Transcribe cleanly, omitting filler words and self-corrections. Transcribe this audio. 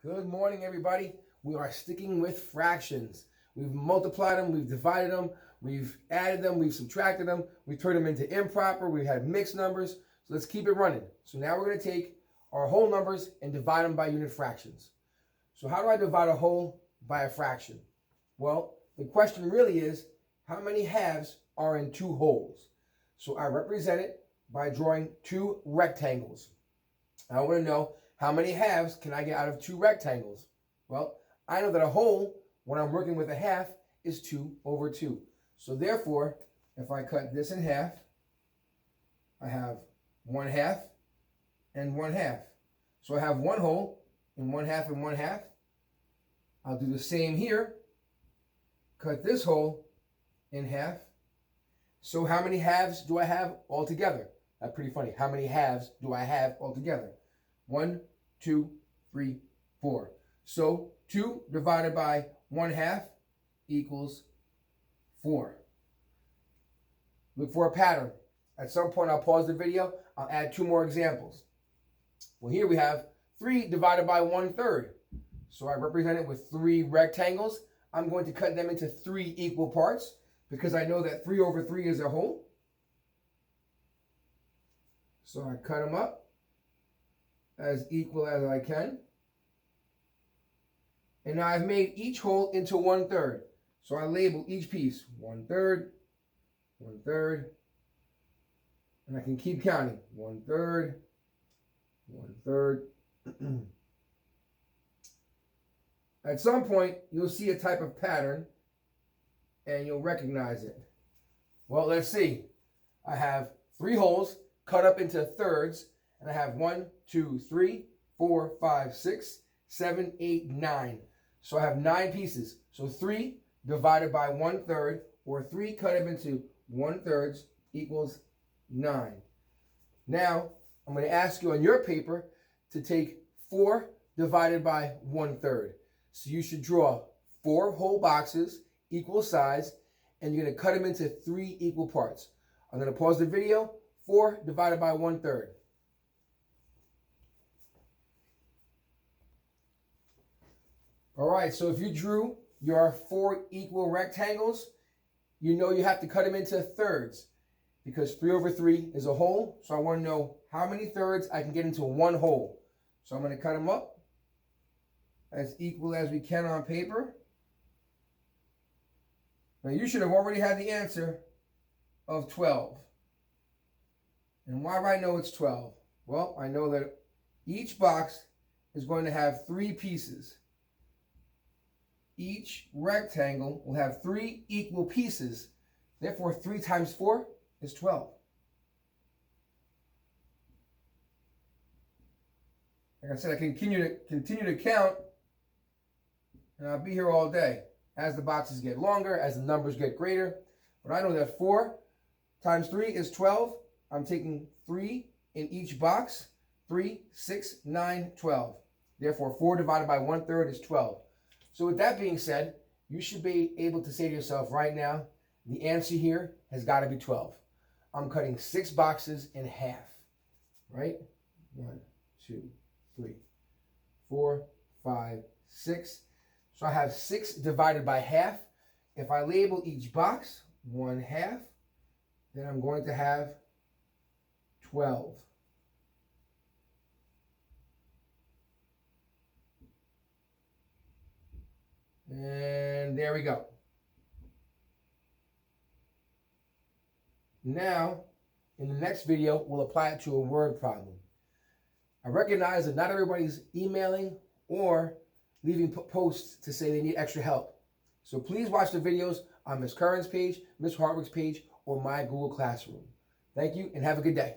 Good morning, everybody. We are sticking with fractions. We've multiplied them, we've divided them, we've added them, we've subtracted them, we've turned them into improper, we've had mixed numbers. So let's keep it running. So now we're going to take our whole numbers and divide them by unit fractions. So how do I divide a whole by a fraction? Well, the question really is, how many halves are in two wholes? So I represent it by drawing two rectangles. I want to know, how many halves can I get out of two rectangles? Well, I know that a whole, when I'm working with a half, is 2 over 2. So therefore, if I cut this in half, I have 1/2 and 1/2. So I have one whole and 1/2 and 1/2. I'll do the same here. Cut this whole in half. So how many halves do I have altogether? That's pretty funny. How many halves do I have altogether? 1, 2, 3, 4. So 2 divided by 1/2 equals 4. Look for a pattern. At some point, I'll pause the video. I'll add 2 more examples. Well, here we have 3 divided by 1/3. So I represent it with 3 rectangles. I'm going to cut them into 3 equal parts because I know that 3 over 3 is a whole. So I cut them up as equal as I can. And now I've made each whole into 1/3. So I label each piece 1/3, 1/3, and I can keep counting 1/3, 1/3. At some point, you'll see a type of pattern and you'll recognize it. Well, let's see. I have 3 holes cut up into thirds, and I have 1, 2, 3, 4, 5, 6, 7, 8, 9. So I have 9 pieces. So 3 divided by 1/3, or 3 cut up into 1/3 equals 9. Now, I'm going to ask you on your paper to take 4 divided by 1/3. So you should draw 4 whole boxes, equal size, and you're going to cut them into 3 equal parts. I'm going to pause the video. 4 divided by 1/3. All right, so if you drew your 4 equal rectangles, you know you have to cut them into thirds because 3 over 3 is a whole. So I want to know how many thirds I can get into one whole. So I'm going to cut them up as equal as we can on paper. Now you should have already had the answer of 12. And why do I know it's 12? Well, I know that each box is going to have 3 pieces. Each rectangle will have 3 equal pieces. Therefore, 3 times 4 is 12. Like I said, I can continue to count, and I'll be here all day as the boxes get longer, as the numbers get greater. But I know that 4 times 3 is 12. I'm taking 3 in each box. 3, 6, 9, 12. Therefore, 4 divided by 1/3 is 12. So with that being said, you should be able to say to yourself right now, the answer here has got to be 12. I'm cutting 6 boxes in half, right? 1, 2, 3, 4, 5, 6. So I have 6 divided by half. If I label each box 1/2, then I'm going to have 12. And there we go. Now, in the next video, we'll apply it to a word problem. I recognize that not everybody's emailing or leaving posts to say they need extra help. So please watch the videos on Ms. Curran's page, Ms. Hartwick's page, or my Google Classroom. Thank you and have a good day.